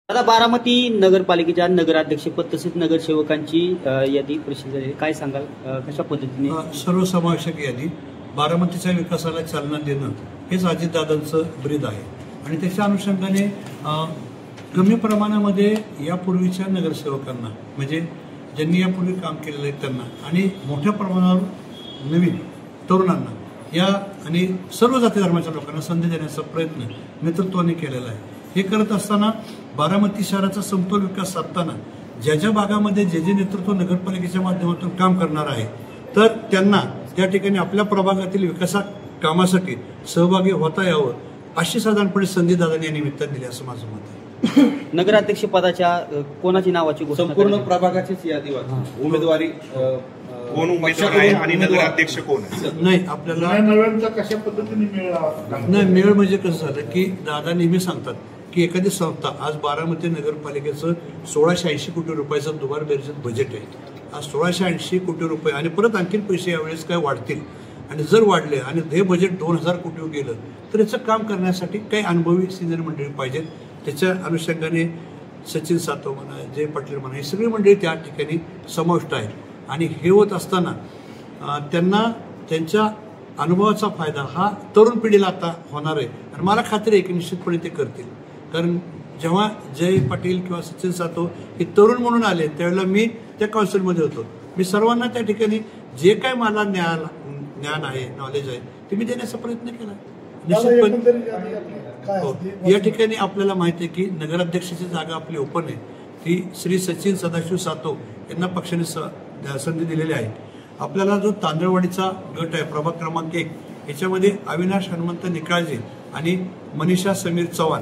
आता बारामती नगरपालिकेच्या नगराध्यक्षपद तसेच नगरसेवकांची यादी प्रसिद्ध झाली, काय सांगाल कशा पद्धतीने? सर्वसमावेशक यादी बारामतीच्या विकासाला चालना देणं हेच अजितदादांचं ब्रीद आहे आणि त्याच्या अनुषंगाने कमी प्रमाणामध्ये यापूर्वीच्या नगरसेवकांना म्हणजे ज्यांनी यापूर्वी काम केलेलं आहे त्यांना आणि मोठ्या प्रमाणावर नवीन तरुणांना या आणि सर्व जाती धर्माच्या लोकांना संधी देण्याचा प्रयत्न नेतृत्वाने केलेला आहे। हे करत असताना बारामती शहराचा समतोल विकास साधताना ज्या ज्या भागामध्ये जे जे नेतृत्व नगरपालिकेच्या माध्यमातून काम करणार आहे तर त्यांना त्या ठिकाणी आपल्या प्रभागातील विकास कामासाठी सहभागी होता यावं अशी साधारणपणे संधी दादांनी या निमित्ताने दिली असं माझं मत आहे। नगराध्यक्ष पदाच्या कोणाची नावाची घोषणा? संपूर्ण प्रभागाचीच यादी उमेदवारी कोण उमेदवार आहे आणि नगराध्यक्ष कोण आहे? नाही आपल्याला नव्यांचा कशा पद्धतीने नाही मेळ म्हणजे कसं झालं की दादा नेहमी सांगतात की एखादी संस्था आज बारामती नगरपालिकेचं 1680 कोटी रुपयाचं दुबार बेरजेत बजेट आहे। आज 1680 कोटी रुपये आणि परत आणखीन पैसे यावेळेस काय वाढतील आणि जर वाढले आणि हे बजेट 2000 कोटी गेलं तर याचं काम करण्यासाठी काही अनुभवी सिनियर मंडळी पाहिजेत। त्याच्या अनुषंगाने सचिन सातव म्हणा, जय पाटील म्हणा, ही सगळी मंडळी त्या ठिकाणी समाविष्ट आहेत आणि हे होत असताना त्यांना त्यांच्या अनुभवाचा फायदा हा तरुण पिढीला आता होणार आहे आणि मला खात्री आहे की निश्चितपणे ते करतील। कारण जेव्हा जय पाटील किंवा सचिन सातव हे तरुण म्हणून आले त्यावेळेला मी त्या काउन्सिलमध्ये होतो। मी सर्वांना त्या ठिकाणी जे काय मला ज्ञान आहे नॉलेज आहे ते मी देण्याचा प्रयत्न केला निश्चितपणे। या ठिकाणी आपल्याला माहिती आहे की नगराध्यक्षाची जागा आपली ओपन आहे, ती श्री सचिन सदाशिव सातव यांना पक्षाने संधी दिलेली आहे। आपल्याला जो तांदळवाडीचा गट आहे प्रभाग क्रमांक 1 याच्यामध्ये अविनाश हनुमंत निकाळजे आणि मनीषा समीर चव्हाण,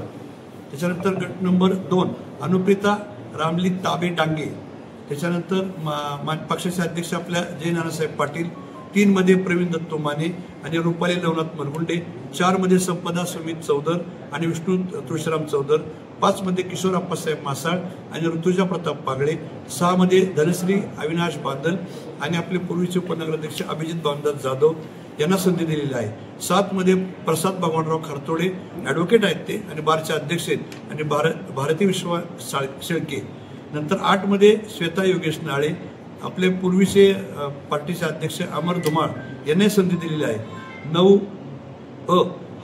त्याच्यानंतर गट नंबर 2 अनुप्रिता रामली ताबे डांगे, त्याच्यानंतर पक्षाचे अध्यक्ष आपल्या जय नानासाहेब पाटील, 3 मध्ये प्रवीण दत्तो माने आणि रुपाली नवनाथ मनगुंडे, 4 मध्ये संपदा सुमित चौधर आणि विष्णू तुळशीराम चौधर, 5 मध्ये किशोर अप्पासाहेब मासाळ आणि ऋतुजा प्रताप पागळे, 6 मध्ये धनश्री अविनाश बांदल आणि आपले पूर्वीचे उपनगराध्यक्ष अभिजित बांधव जाधव यांना संधी दिलेली आहे। 7 मध्ये प्रसाद भगवानराव खरतोडे ॲडव्होकेट आहेत ते आणि बारचे अध्यक्ष आहेत आणि भारती विश्वा शेळके, नंतर 8 मध्ये श्वेता योगेश नाळे आपले पूर्वीचे पार्टीचे अध्यक्ष अमर धुमाळ यांनी संधी दिलेली आहे। 9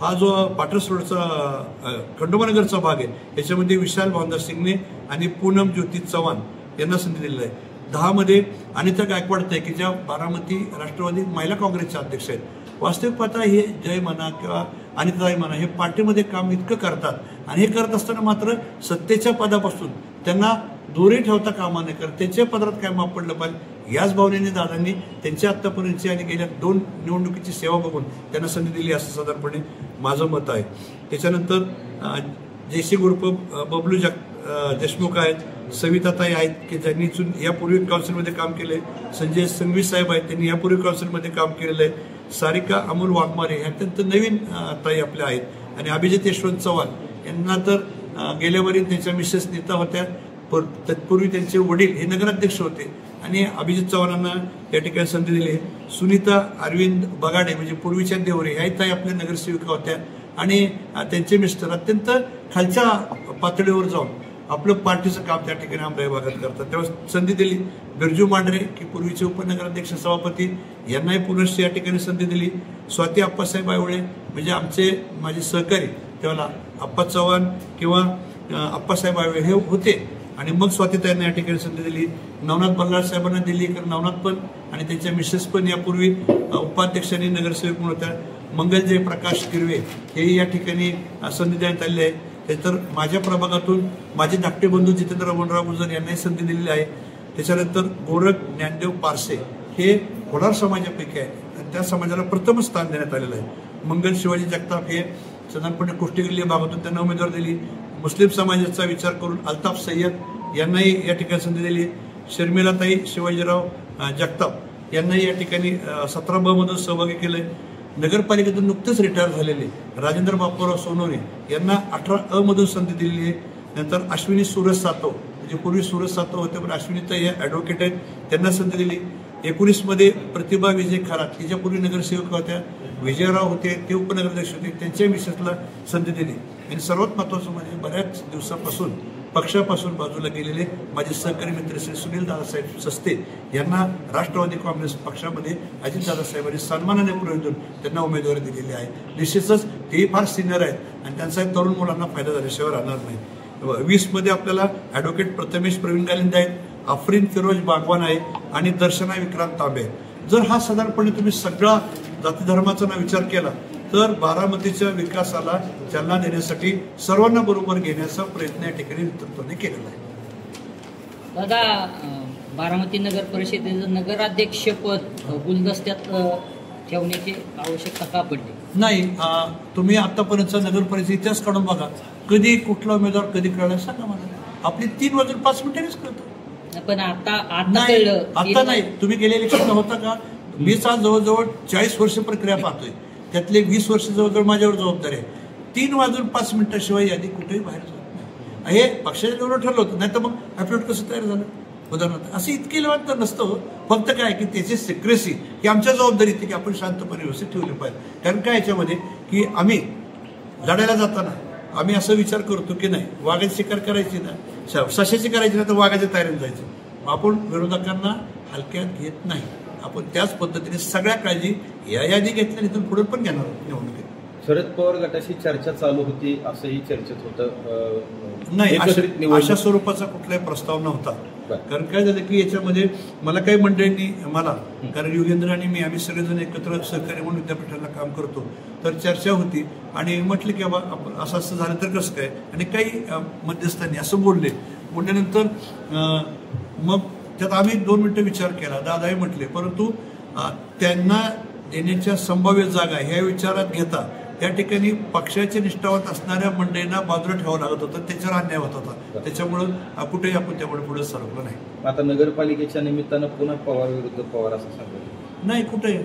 हा जो पाटस रोडचा खंडोबानगरचा भाग आहे याच्यामध्ये विशाल भावना सिंगने आणि पूनम ज्योती चव्हाण यांना संधी दिलेली आहे। 10 मध्ये अनिता गायकवाड ताई की ज्या बारामती राष्ट्रवादी महिला काँग्रेसच्या अध्यक्ष आहेत। वास्तविक पाहता हे जय म्हणा किंवा अनिताताई म्हणा हे पार्टीमध्ये काम इतकं करतात आणि हे करत असताना मात्र सत्तेच्या पदापासून त्यांना दूरी ठेवता कामा नये कारण त्यांच्या पदरात काय माप पडलं पाहिजे याच भावनेने दादांनी त्यांच्या आत्तापर्यंतची आणि गेल्या 2 निवडणुकीची सेवा बघून त्यांना संधी दिली असं साधारणपणे माझं मत आहे। त्याच्यानंतर जयसी ग्रुप बबलू देशमुख आहेत, सविताताई आहेत की ज्यांनी यापूर्वी काउन्सिलमध्ये काम केले, संजय संघवी साहेब आहेत त्यांनी यापूर्वी काउन्सिलमध्ये काम केलेलं आहे, सारिका अमोल वाघमारे हे अत्यंत नवीन ताई आपल्या आहेत आणि अभिजित यशवंत चव्हाण यांना तर गेल्या वरील त्यांच्या मिसेस नीता होत्या, तत्पूर्वी त्यांचे वडील हे नगराध्यक्ष होते आणि अभिजित चव्हाणांना या ठिकाणी संधी दिली। सुनीता अरविंद बगाडे म्हणजे पूर्वीच्या देवरे ह्याही ताई आपल्या नगरसेविका होत्या आणि त्यांचे मिस्टर अत्यंत खालच्या पातळीवर जाऊन आपलं पार्टीचं काम त्या ठिकाणी आमच्या भागात करतात तेव्हा संधी दिली। बिरजू मांढरे की पूर्वीचे उपनगराध्यक्ष सभापती यांनाही पुनश्च या ठिकाणी संधी दिली। स्वाती अप्पासाहेब आयवळे म्हणजे माझे सहकारी तेव्हा अप्पा चव्हाण किंवा अप्पासाहेब आयवळे हे होते आणि मग स्वातीताईंना या ठिकाणी संधी दिली। नवनाथ बल्लाळ साहेबांना दिली कारण नवनाथ पण आणि त्यांच्या मिसेस पण यापूर्वी उपाध्यक्षांनी नगरसेवक म्हणून होत्या। मंगलजय प्रकाश किरवे हेही या ठिकाणी संधी देण्यात आलेली आहे। तर माझ्या प्रभागातून माझे धाकटे बंधू जितेंद्र रमणराव गुजर यांनाही संधी दिलेली आहे। त्याच्यानंतर गोरख ज्ञानदेव पारसे हे होणार समाजापैकी आहे आणि त्या समाजाला प्रथम स्थान देण्यात आलेलं आहे। मंगल शिवाजी जगताप हे साधारणपणे कुष्टीगल्ली भागातून त्यांना उमेदवार दिली। मुस्लिम समाजाचा विचार करून अल्ताफ सय्यद यांनाही या ठिकाणी संधी दिली। शर्मिलाताई शिवाजीराव जगताप यांनाही या ठिकाणी 17 ब मधून सहभागी केलंय। नगरपालिकेतून नुकतेच रिटायर झालेले राजेंद्र बापूराव सोनवणे यांना 18 अ मधून संधी दिलेली आहे। नंतर अश्विनी सूरज सातव म्हणजे पूर्वी सूरज सातव होते पण अश्विनीताई हे ॲडव्होकेट आहेत त्यांना संधी दिली। 19 मध्ये प्रतिभा विजय खरात तिच्या पूर्वी नगरसेवक होत्या, विजयराव होते ते उपनगराध्यक्ष होते त्यांच्या मिसेसला संधी दिली आणि सर्वात महत्त्वाचं म्हणजे बऱ्याच दिवसापासून पक्षापासून बाजूला गेलेले माझे सहकारी मित्र श्री सुनील दादासाहेब सस्ते यांना राष्ट्रवादी काँग्रेस पक्षामध्ये अजितदादा साहेबांनी सन्मानाने प्रवेश देऊन त्यांना उमेदवारी दिलेली आहे. निश्चितच तेही फार सिनियर आहेत आणि त्यांचा तरुण मुलांना फायदा झाल्याशिवाय राहणार नाही. 20 मध्ये आपल्याला ॲडव्होकेट प्रथमेश प्रवीण गालिंदे आहेत, अफरीन फिरोज बागवान आहे आणि दर्शना विक्रांत तांबे. जर हा साधारणपणे तुम्ही सगळा जाती धर्माचा विचार केला तर बारामतीच्या विकासाला चालना देण्यासाठी सर्वांना बरोबर घेण्याचा प्रयत्न या ठिकाणी नेतृत्वाने केलेला आहे. दादा, बारामती नगर परिषदेचं नगराध्यक्षपद गुलदस्त्यात ठेवण्याची आवश्यकता का पडली? नाही, तुम्ही आतापर्यंतचा नगर परिषद इतिहास काढून बघा, कधी कुठला उमेदवार कधी कळला सांगा मला. आपली 3 वाजून 5 मिनिटांनीच कळतं. पण आता नाही. तुम्ही गेल्या इलेक्शन होता का? मी आज जवळजवळ 40 वर्ष प्रक्रिया पाहतोय, त्यातले 20 वर्ष जवळजवळ माझ्यावर जबाबदारी आहे. 3 वाजून 5 मिनिटाशिवाय यादी कुठेही बाहेर जात नाही. हे पक्षाच्या जवळ ठरलं होतं, नाही तर मग ॲफिडेव्हिट कसं तयार झालं? उदाहरणार्थ असं इतके लेवल तर नसतं. फक्त काय की त्याची सिक्रेसी ही आमच्या जबाबदारी येते की आपण शांतपणे व्यवस्थित ठेवली पाहिजे. कारण काय याच्यामध्ये की आम्ही लढायला जाताना आम्ही असं विचार करतो की नाही वाघाची शिकार करायची ना, सशाची करायची ना, तर वाघाच्या तयारीने जायचं. आपण विरोधकांना हलक्यात घेत नाही. आपण त्याच पद्धतीने सगळ्या काळजी या यादी घेतल्या इथून पुढे पण घेणार निवडणुकीत. शरद पवार गटाशी चर्चा चालू होती असंही चर्चेत होतं. नाही, अशा स्वरूपाचा कुठलाही प्रस्ताव नव्हता. कारण काय झालं की याच्यामध्ये मला काही मंडळींनी कारण युगेंद्र आणि मी आम्ही सगळेजण एकत्र सहकारी म्हणून विद्यापीठाला काम करतो, तर चर्चा होती आणि म्हटलं की बाबा असं असं झालं तर कसं काय, आणि काही मध्यस्थांनी असं बोलल्यानंतर मग त्यात आम्ही 2 मिनिटं विचार केला. दादाही म्हटले, परंतु त्यांना देण्याच्या संभाव्य जागा ह्या विचारात घेता त्या ठिकाणी पक्षाचे निष्ठावंत असणाऱ्या मंडळींना बाजूला ठेवावं लागत होतं, त्याच्यावर अन्याय होत होता. त्याच्यामुळं कुठेही आपण त्यामुळे पुढे सरकलो नाही. आता नगरपालिकेच्या निमित्तानं पुन्हा पवार विरुद्ध पवार असं सांगतो नाही. कुठे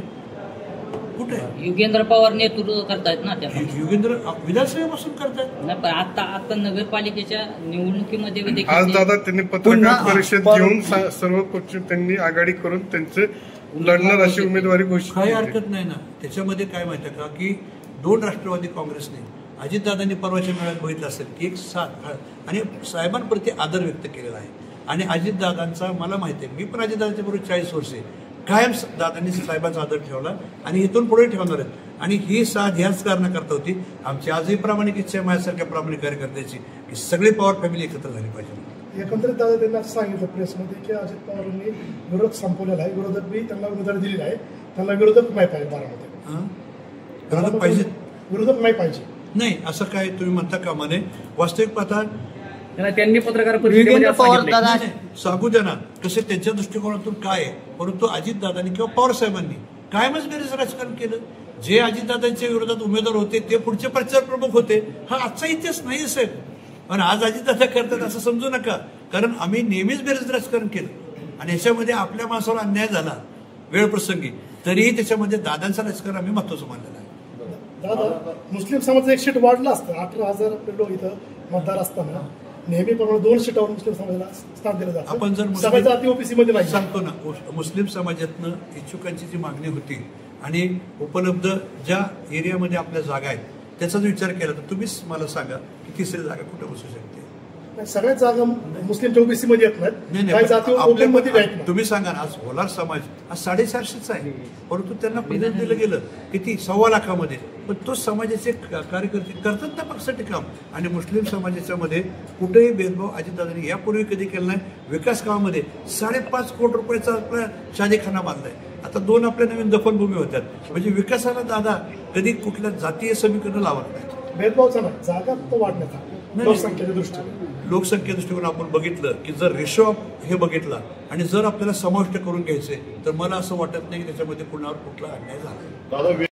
युगेंद्र पवार नेतृत्व करतायत ना, त्या युगेंद्र विधानसभेपासून करतायत. नाही, पण आता नगरपालिकेच्या निवडणुकीमध्ये आज दादा त्यांनी पत्रकार परिषद घेऊन सर्व पक्ष त्यांनी आघाडी करून त्यांचं लढणार अशी उमेदवारी घोषित. काही हरकत नाही ना. त्याच्यामध्ये काय माहिती आहे का की 2 राष्ट्रवादी काँग्रेसने अजितदादांनी परवाच्या मेळाव्यात बघितलं असेल की एक साथ आणि साहेबांप्रती आदर व्यक्त केलेला आहे. आणि अजितदादांचा मला माहिती आहे, मी पण अजितदादांच्या बरोबर 40 वर्षे कायम दादांनी साहेबांचा आदर ठेवला आणि इथून पुढे ठेवणार आहेत. आणि ही साथ ह्याच कारणाकरता होती. आमची आजही प्रामाणिक इच्छा आहे माझ्यासारख्या प्रामाणिक कार्यकर्त्याची की सगळी पवार फॅमिली एकत्र झाली पाहिजे. एकंदरीत दादा त्यांनी असं सांगितलं प्रेसमध्ये की अजित पवारांनी विरोध संपवलेला आहे, विरोधक बी त्यांना उमेदवारी दिलेली आहे, त्यांना विरोधक नाही पाहिजे बारामध्ये. विरोधक पाहिजे, विरोधक नाही पाहिजे. नाही असं काय तुम्ही म्हणता का म्हणे. वास्तविक पाहता त्यांनी पत्रकार परिषदेमध्ये सांगू द्या ना कसे त्यांच्या दृष्टिकोनातून काय आहे. परंतु अजितदादांनी किंवा पवार साहेबांनी कायमच बेरीज राजकारण केलं. जे अजितदादांच्या विरोधात उमेदवार होते ते पुढचे प्रचार प्रमुख होते. हा आजचा इतिहास नाही साहेब. आणि आज अजितदादा करतात असं समजू नका, कारण आम्ही नेहमीच बेरीज राजकारण केलं आणि याच्यामध्ये आपल्या माणसावर अन्याय झाला वेळप्रसंगी, तरीही त्याच्यामध्ये दादांचं राजकारण आम्ही महत्वाचं मानलेलं आहे. दादा, मुस्लिम समाजाचं 1 सीट वाढलं असतं. 18,000 इथं मतदार असताना नेहमीप्रमाणे 2 सीटावर मुस्लिम समाजाला स्थान दिलं जातं. आपण जर जाती ओबीसी मध्ये नाही सांगतो ना, मुस्लिम समाजातनं इच्छुकांची जी मागणी होती आणि उपलब्ध ज्या एरियामध्ये आपल्या जागा आहेत त्याचा जर विचार केला तर तुम्हीच मला सांगा की 3री जागा कुठे बसू शकते. सगळ्याच जागा मुस्लिमच्या ओबीसी मध्ये येत नाहीत. तुम्ही सांगा ना, आज होलार समाज आज 450चा आहे, परंतु त्यांना प्रतिनिधी दिलं गेलं किती 1.25 लाखामध्ये. पण तो समाजाचे कार्यकर्ते करतात ना पक्षासाठी काम. आणि मुस्लिम समाजाच्या मध्ये कुठेही भेदभाव अजितदादांनी यापूर्वी कधी केला नाही. विकास कामामध्ये 5.5 कोटी रुपयाचा आपला शादीखाना बांधलाय. आता 2 आपल्या नवीन दफनभूमी होत्यात. म्हणजे विकासाला दादा कधी कुठल्या जातीय समीकरण लावत नाही. भेदभावचा नाही, जागा तो वाढण्याचा लोकसंख्येच्या दृष्टीने. लोकसंख्ये दृष्टिकोन आपण बघितलं की जर रेशो हे बघितला आणि जर आपल्याला समाविष्ट करून घ्यायचे तर मला असं वाटत नाही की त्याच्यामध्ये कुणावर कुठला अन्याय झाला.